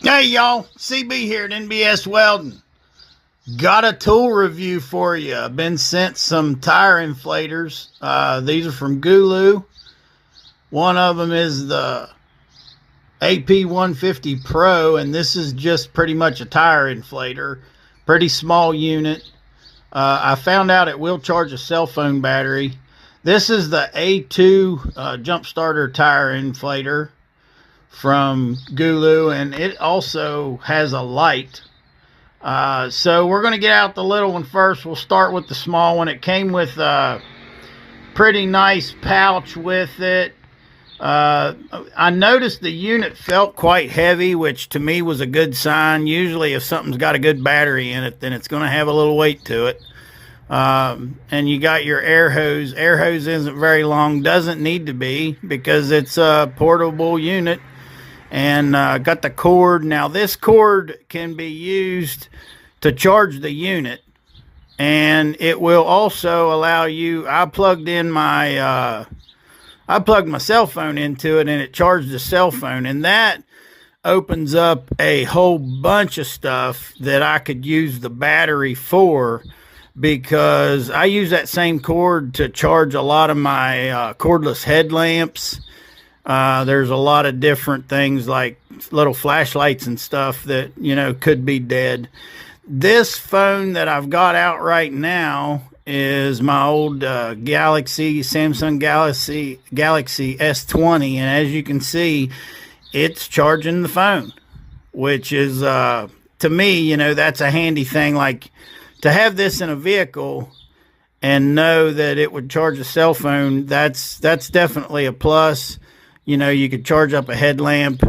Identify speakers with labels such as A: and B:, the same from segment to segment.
A: Hey y'all, CB here at NBS Welding. Got a tool review for you. I've been sent some tire inflators. These are from GooLoo. One of them is the AP150 Pro, and this is just pretty much a tire inflator. Pretty small unit. I found out it will charge a cell phone battery. This is the A2 jump starter tire inflator from Gulu, and it also has a light. So we're going to get out the little one first. We'll start with the small one. It came with a pretty nice pouch with it. I noticed the unit felt quite heavy, which to me was a good sign. Usually if something's got a good battery in it, then it's going to have a little weight to it. And you got your air hose. Air hose isn't very long, doesn't need to be, because it's a portable unit. And got the cord. Now this cord can be used to charge the unit, and it will also allow you. I plugged my cell phone into it, and it charged the cell phone, and that opens up a whole bunch of stuff that I could use the battery for, because I use that same cord to charge a lot of my cordless headlamps. There's a lot of different things like little flashlights and stuff that, could be dead. This phone that I've got out right now is my old Samsung Galaxy S20. And as you can see, it's charging the phone, which is, to me, that's a handy thing. Like, to have this in a vehicle and know that it would charge a cell phone, that's definitely a plus. You could charge up a headlamp.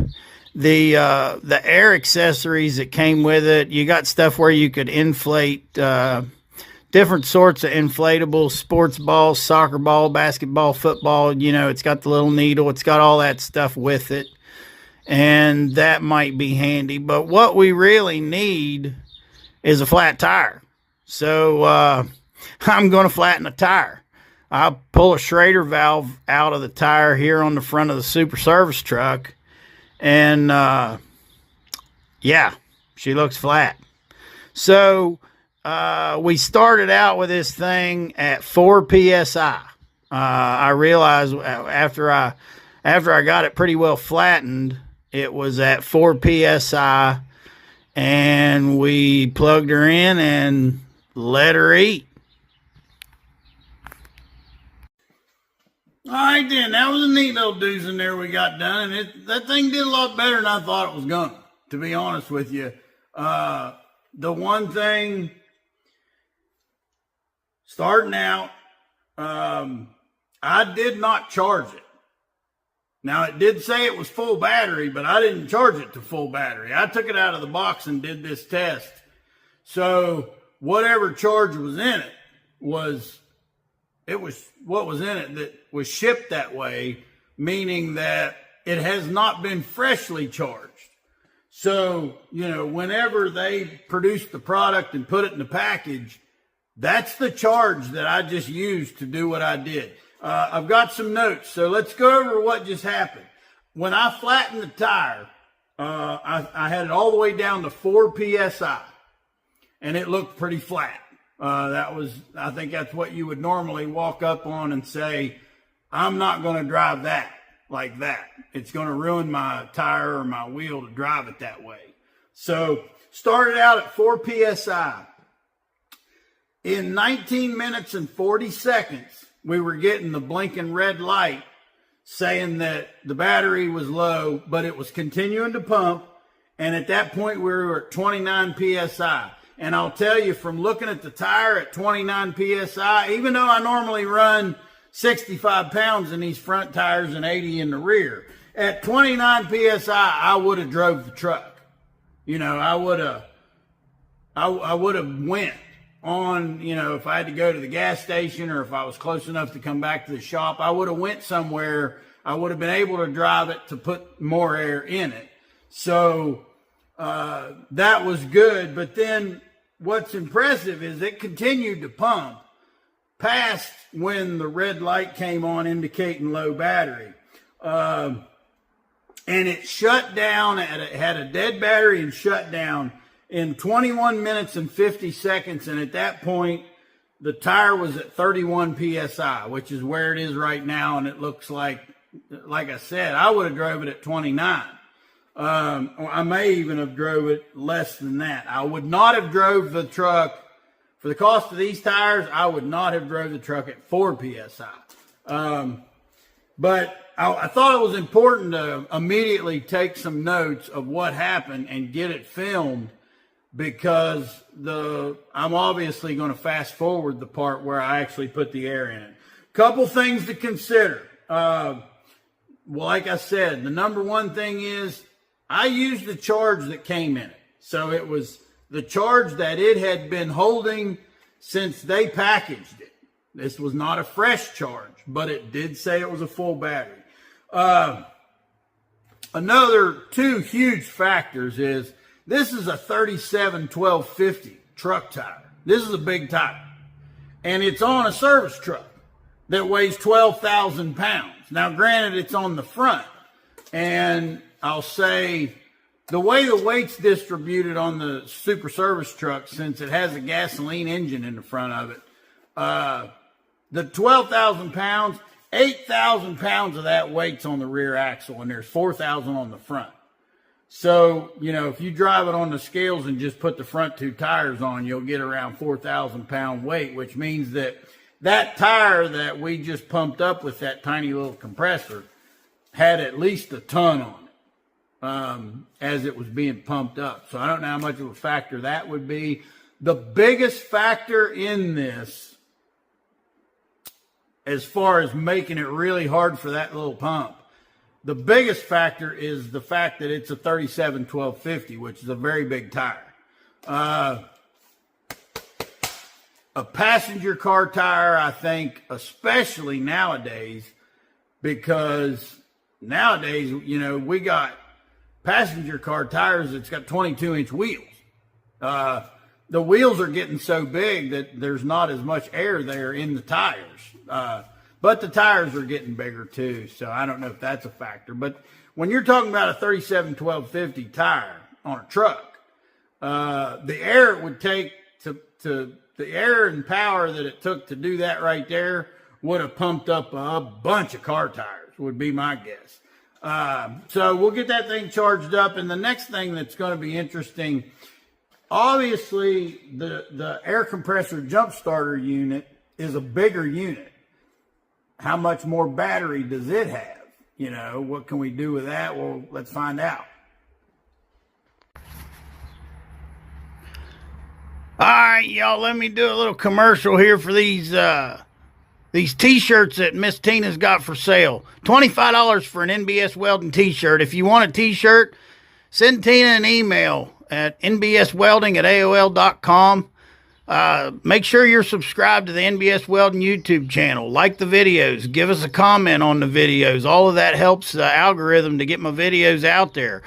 A: The air accessories that came with it, you got stuff where you could inflate different sorts of inflatables, sports balls, soccer ball, basketball, football. It's got the little needle. It's got all that stuff with it, and that might be handy. But what we really need is a flat tire. So I'm going to flatten a tire. I'll pull a Schrader valve out of the tire here on the front of the Super Service truck. And, yeah, she looks flat. So, we started out with this thing at 4 PSI. I realized after I got it pretty well flattened, it was at 4 PSI. And we plugged her in and let her eat. All right, then. That was a neat little doozy in there we got done. And that thing did a lot better than I thought it was going to be honest with you. The one thing, starting out, I did not charge it. Now, it did say it was full battery, but I didn't charge it to full battery. I took it out of the box and did this test. So whatever charge was in it was what was in it that was shipped that way, meaning that it has not been freshly charged. So, whenever they produce the product and put it in the package, that's the charge that I just used to do what I did. I've got some notes, so let's go over what just happened. When I flattened the tire, I had it all the way down to 4 PSI, and it looked pretty flat. I think that's what you would normally walk up on and say, I'm not going to drive that like that. It's going to ruin my tire or my wheel to drive it that way. So started out at 4 PSI. In 19 minutes and 40 seconds, we were getting the blinking red light saying that the battery was low, but it was continuing to pump. And at that point, we were at 29 PSI. And I'll tell you, from looking at the tire at 29 PSI, even though I normally run 65 pounds in these front tires and 80 in the rear, at 29 PSI, I would have drove the truck. I would have went on, if I had to go to the gas station or if I was close enough to come back to the shop, I would have went somewhere. I would have been able to drive it to put more air in it. So that was good. But then what's impressive is it continued to pump past when the red light came on indicating low battery. and it shut down, it had a dead battery and shut down in 21 minutes and 50 seconds. And at that point, the tire was at 31 PSI, which is where it is right now. And it looks like I said, I would have drove it at 29. I may even have drove it less than that. I would not have drove the truck for the cost of these tires. I would not have drove the truck at 4 PSI. But I thought it was important to immediately take some notes of what happened and get it filmed, because I'm obviously going to fast forward the part where I actually put the air in it. Couple things to consider. Well, like I said, the number one thing is I used the charge that came in it. So it was the charge that it had been holding since they packaged it. This was not a fresh charge, but it did say it was a full battery. Another two huge factors is this is a 37-1250 truck tire. This is a big tire. And it's on a service truck that weighs 12,000 pounds. Now, granted, it's on the front. And I'll say the way the weight's distributed on the super service truck, since it has a gasoline engine in the front of it, the 12,000 pounds, 8,000 pounds of that weight's on the rear axle, and there's 4,000 on the front. So, if you drive it on the scales and just put the front two tires on, you'll get around 4,000 pound weight, which means that tire that we just pumped up with that tiny little compressor had at least a ton on it as it was being pumped up. So I don't know how much of a factor that would be. The biggest factor in this, as far as making it really hard for that little pump, the biggest factor is the fact that it's a 37-1250, which is a very big tire. A passenger car tire, I think, especially nowadays, because nowadays, we got passenger car tires that's got 22-inch wheels. The wheels are getting so big that there's not as much air there in the tires. But the tires are getting bigger too, so I don't know if that's a factor. But when you're talking about a 37-1250 tire on a truck, the air it would take the air and power that it took to do that right there would have pumped up a bunch of car tires, would be my guess. So we'll get that thing charged up. And the next thing that's going to be interesting, obviously the air compressor jump starter unit is a bigger unit. How much more battery does it have? What can we do with that? Well, let's find out. All right, y'all, let me do a little commercial here for these t-shirts that Miss Tina's got for sale. $25 for an NBS Welding t-shirt. If you want a t-shirt, send Tina an email at nbswelding@aol.com. Make sure you're subscribed to the NBS Welding YouTube channel. Like the videos. Give us a comment on the videos. All of that helps the algorithm to get my videos out there.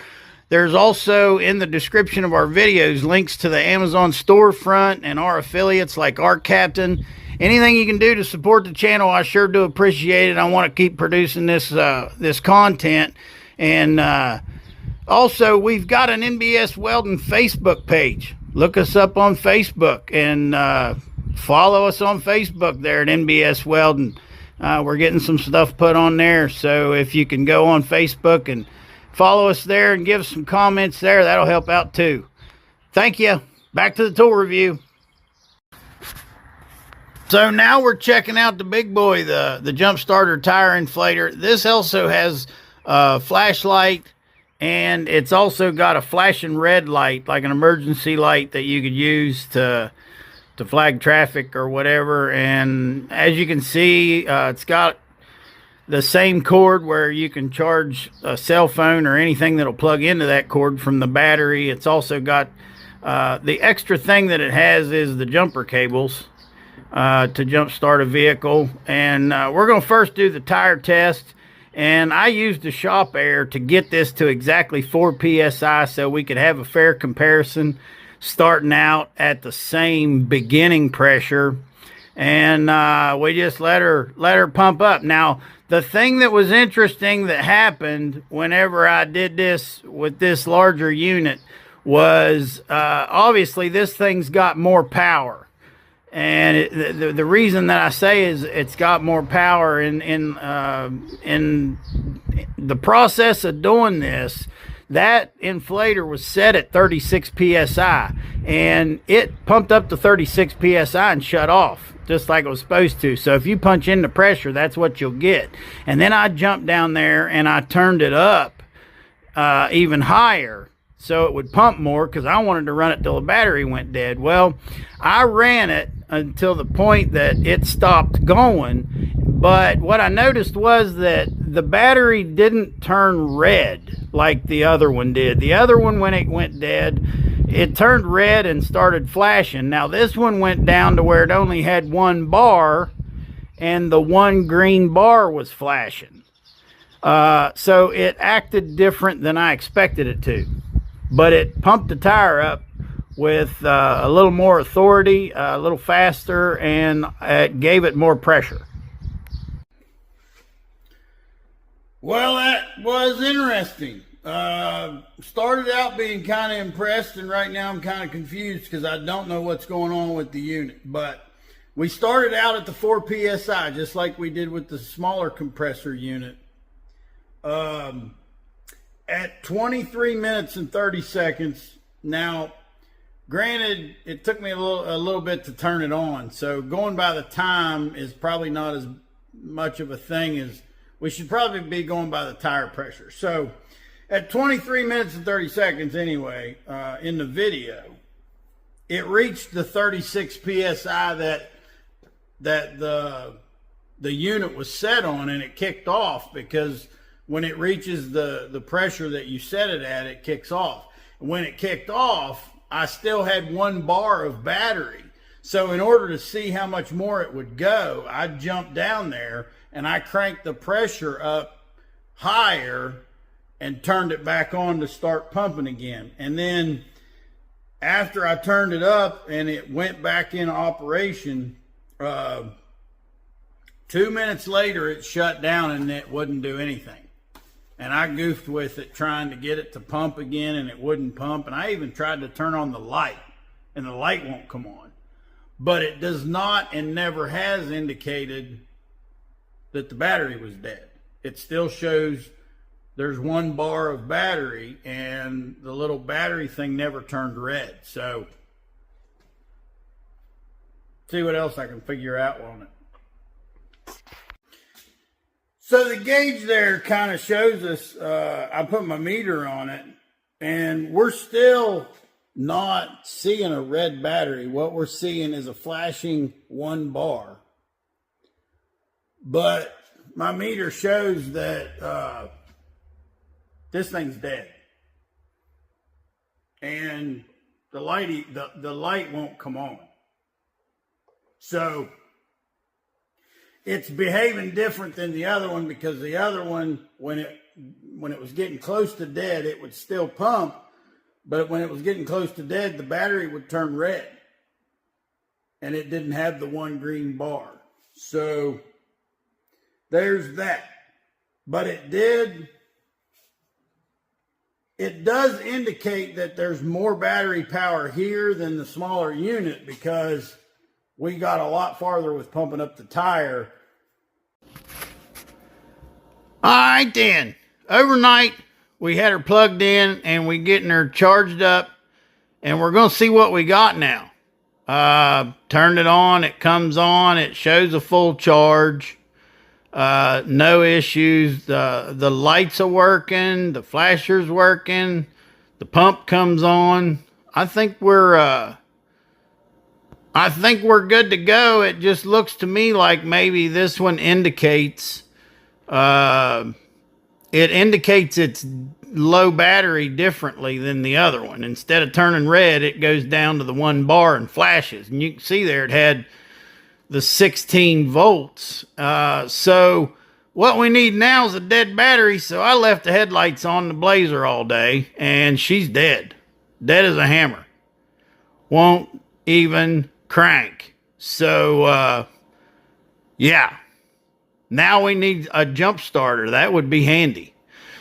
A: There's also in the description of our videos links to the Amazon storefront and our affiliates like Art Captain. Anything you can do to support the channel, I sure do appreciate it. I want to keep producing this content. And also, we've got an NBS Welding Facebook page. Look us up on Facebook and follow us on Facebook there at NBS Welding. We're getting some stuff put on there, so if you can go on Facebook and follow us there and give us some comments there, that'll help out too. Thank you. Back to the tool review. So now we're checking out the big boy, the jump starter tire inflator. This also has a flashlight, and it's also got a flashing red light, like an emergency light that you could use to flag traffic or whatever. And as you can see, it's got the same cord where you can charge a cell phone or anything that'll plug into that cord from the battery. It's also got the extra thing that it has is the jumper cables to jump start a vehicle. And we're going to first do the tire test. And I used the shop air to get this to exactly 4 PSI so we could have a fair comparison starting out at the same beginning pressure. And we just let her pump up. Now, The thing that was interesting that happened whenever I did this with this larger unit was obviously this thing's got more power. And the reason that I say is it's got more power in the process of doing this. That inflator was set at 36 psi, and it pumped up to 36 psi and shut off just like it was supposed to. So if you punch in the pressure, that's what you'll get. And then I jumped down there and I turned it up even higher so it would pump more, because I wanted to run it till the battery went dead. Well, I ran it until the point that it stopped going, but what I noticed was that the battery didn't turn red like the other one did. The other one, when it went dead, it turned red and started flashing. Now this one went down to where it only had one bar, and the one green bar was flashing. So it acted different than I expected it to. But it pumped the tire up with a little more authority, a little faster, and it gave it more pressure. Well, that was interesting. Started out being kind of impressed, and right now I'm kind of confused because I don't know what's going on with the unit. But we started out at the 4 psi, just like we did with the smaller compressor unit. At 23 minutes and 30 seconds. Now, granted, it took me a little bit to turn it on, so going by the time is probably not as much of a thing as we should probably be going by the tire pressure. So at 23 minutes and 30 seconds anyway, in the video, it reached the 36 psi that the unit was set on, and it kicked off, because when it reaches the pressure that you set it at, it kicks off. When it kicked off, I still had one bar of battery. So in order to see how much more it would go, I jumped down there and I cranked the pressure up higher and turned it back on to start pumping again. And then after I turned it up and it went back in operation, 2 minutes later it shut down and it wouldn't do anything. And I goofed with it trying to get it to pump again, and it wouldn't pump. And I even tried to turn on the light, and the light won't come on. But it does not and never has indicated that the battery was dead. It still shows there's one bar of battery, and the little battery thing never turned red. So, see what else I can figure out on it. So the gauge there kind of shows us, I put my meter on it, and we're still not seeing a red battery. What we're seeing is a flashing one bar. But my meter shows that this thing's dead. And the light won't come on. So it's behaving different than the other one, because the other one, when it was getting close to dead, it would still pump, but when it was getting close to dead, the battery would turn red, and it didn't have the one green bar. So there's that. But it does indicate that there's more battery power here than the smaller unit, because we got a lot farther with pumping up the tire. All right then. Overnight, we had her plugged in and we getting her charged up, and we're going to see what we got now. Turned it on. It comes on. It shows a full charge. No issues. The lights are working. The flasher's working. The pump comes on. I think we're good to go. It just looks to me like maybe this one indicates, its low battery differently than the other one. Instead of turning red, it goes down to the one bar and flashes. And you can see there it had the 16 volts. So what we need now is a dead battery. So I left the headlights on the Blazer all day, and she's dead. Dead as a hammer. Won't even crank. So, yeah. Now we need a jump starter. That would be handy.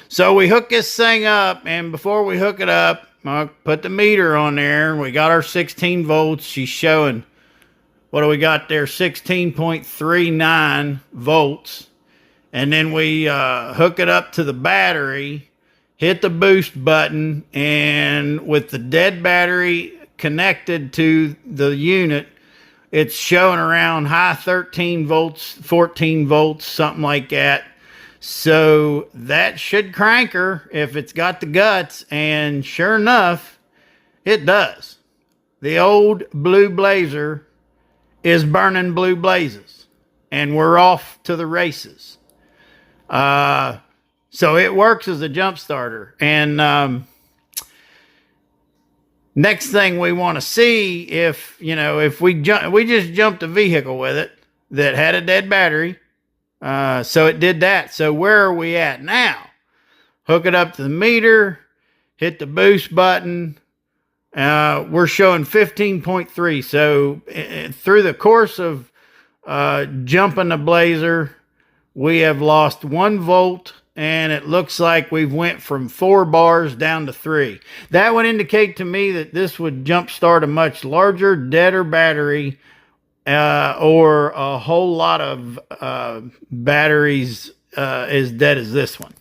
A: So we hook this thing up, and before we hook it up, I'll put the meter on there. We got our 16 volts. She's showing, what do we got there? 16.39 volts. And then we hook it up to the battery, hit the boost button, and with the dead battery connected to the unit, it's showing around high 13 volts, 14 volts, something like that. So that should crank her if it's got the guts, and sure enough, it does. The old blue blazer is burning blue blazes, and we're off to the races. So it works as a jump starter. And next thing we want to see, if we just jumped a vehicle with it that had a dead battery. So it did that. So where are we at now? Hook it up to the meter, hit the boost button. We're showing 15.3. So through the course of jumping the blazer, we have lost 1 volt, and it looks like we've went from 4 bars down to 3. That would indicate to me that this would jump start a much larger, deader battery, or a whole lot of batteries as dead as this one.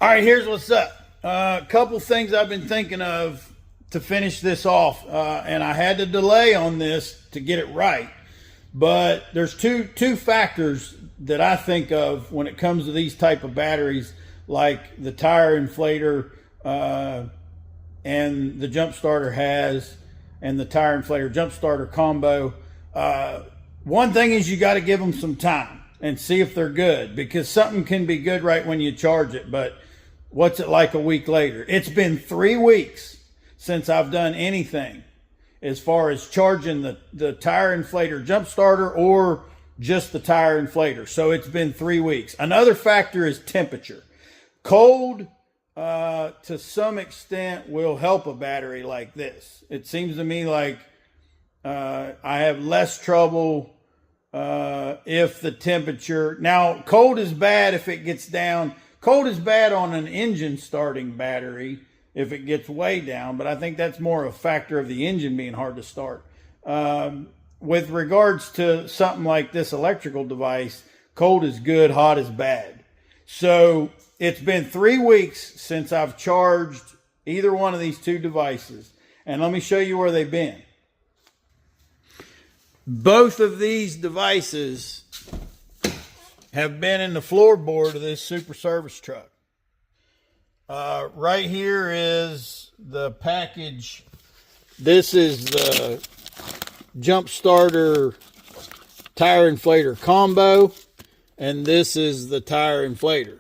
A: All right, here's what's up. A couple things I've been thinking of to finish this off, and I had to delay on this to get it right. But there's two factors that I think of when it comes to these type of batteries, like the tire inflator and the jump starter has, and the tire inflator jump starter combo. One thing is you got to give them some time and see if they're good, because something can be good right when you charge it, but what's it like a week later? It's been 3 weeks since I've done anything as far as charging the tire inflator jump starter or just the tire inflator. So it's been 3 weeks. Another factor is temperature. Cold, to some extent, will help a battery like this. It seems to me like I have less trouble if the temperature... Now, cold is bad if it gets down. Cold is bad on an engine starting battery if it gets way down, but I think that's more a factor of the engine being hard to start. With regards to something like this electrical device, cold is good, hot is bad. So it's been 3 weeks since I've charged either one of these two devices. And let me show you where they've been. Both of these devices have been in the floorboard of this Super Service truck. Right here is the package. This is the jump starter tire inflator combo, and this is the tire inflator.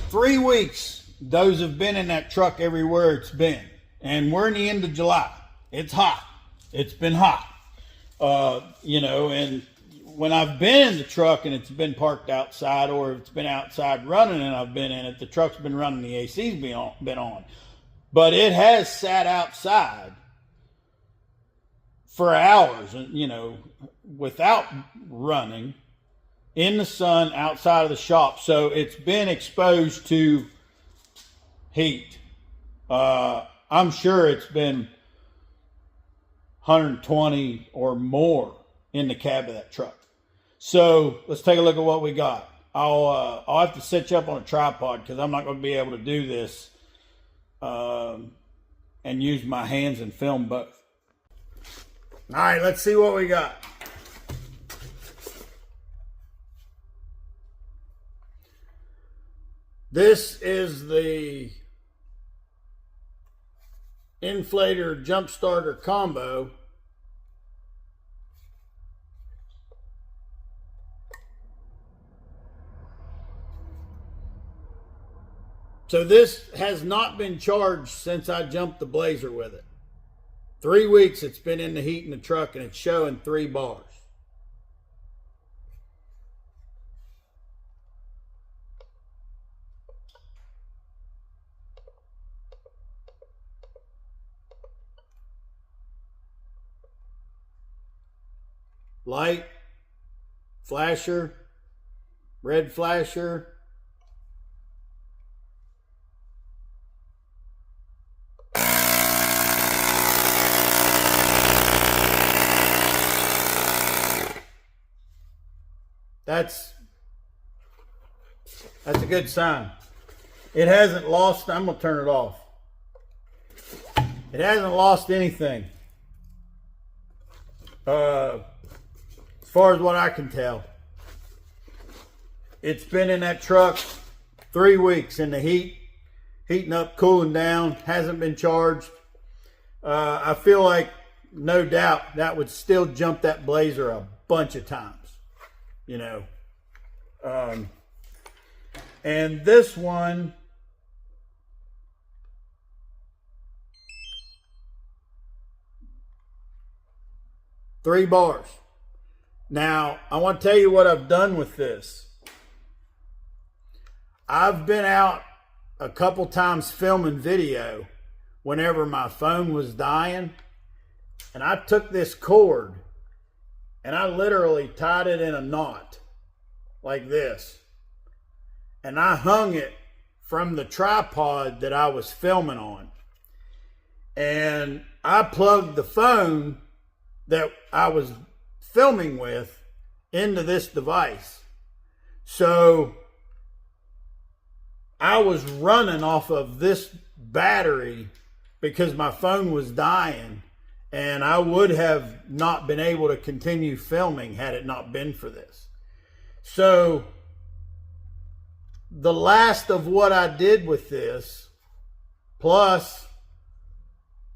A: 3 weeks those have been in that truck everywhere it's been, and we're in the end of July. It's hot. It's been hot. And when I've been in the truck and it's been parked outside, or it's been outside running and I've been in it, the truck's been running, the AC's been on. But it has sat outside for hours, without running, in the sun outside of the shop. So it's been exposed to heat. I'm sure it's been 120 or more in the cab of that truck. So let's take a look at what we got. I'll have to set you up on a tripod because I'm not going to be able to do this and use my hands and film both. All right, let's see what we got. This is the inflator jump starter combo. So this has not been charged since I jumped the blazer with it. 3 weeks it's been in the heat in the truck, and it's showing 3 bars. light, flasher, red flasher. That's a good sign. It hasn't lost. I'm going to turn it off. It hasn't lost anything. As far as what I can tell. It's been in that truck 3 weeks in the heat. Heating up, cooling down. Hasn't been charged. I feel like, no doubt, that would still jump that Blazer a bunch of times. You know. And this one, $3 bars. Now, I want to tell you what I've done with this. I've been out a couple times filming video whenever my phone was dying, and I took this cord and I literally tied it in a knot like this, and I hung it from the tripod that I was filming on, and I plugged the phone that I was filming with into this device. So I was running off of this battery because my phone was dying, and I would have not been able to continue filming had it not been for this. So the last of what I did with this, plus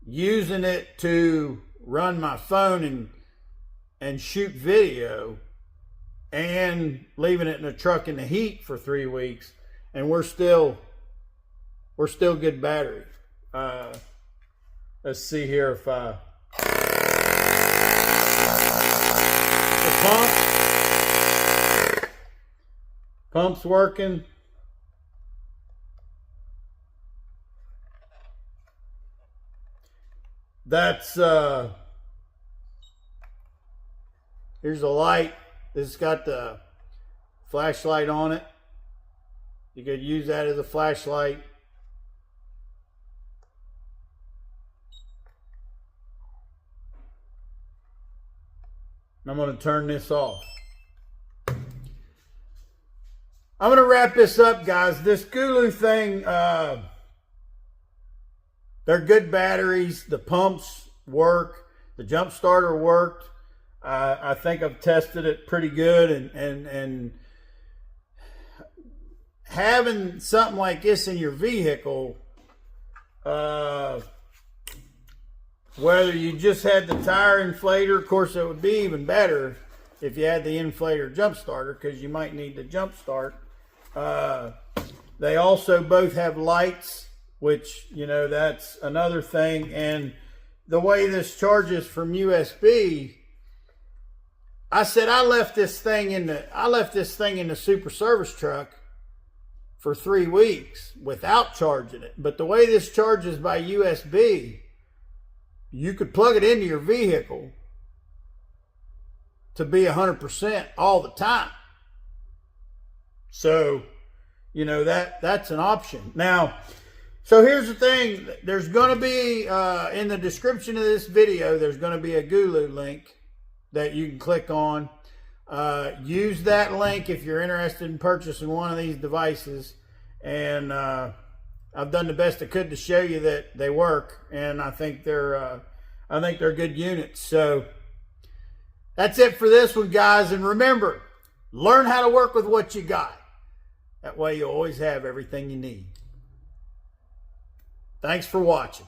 A: using it to run my phone and shoot video, and leaving it in the truck in the heat for 3 weeks, and we're still good battery. Let's see here if the pump's working. That's here's a light. This has got the flashlight on it. You could use that as a flashlight. I'm going to turn this off. I'm going to wrap this up, guys. This Gulu thing, they're good batteries. The pumps work. The jump starter worked. I think I've tested it pretty good, and having something like this in your vehicle, whether you just had the tire inflator, of course it would be even better if you had the inflator jump starter, because you might need the jump start. They also both have lights, which, you know, that's another thing. And the way this charges from USB, I said I left this thing in the super service truck for 3 weeks without charging it. But the way this charges by USB, you could plug it into your vehicle to be 100% all the time. So, you know, that's an option. Now, so here's the thing. There's going to be, in the description of this video, there's going to be a Gulu link that you can click on. Use that link if you're interested in purchasing one of these devices. And I've done the best I could to show you that they work, and I think they're good units. So that's it for this one, guys. And remember, learn how to work with what you got. That way you always have everything you need. Thanks for watching.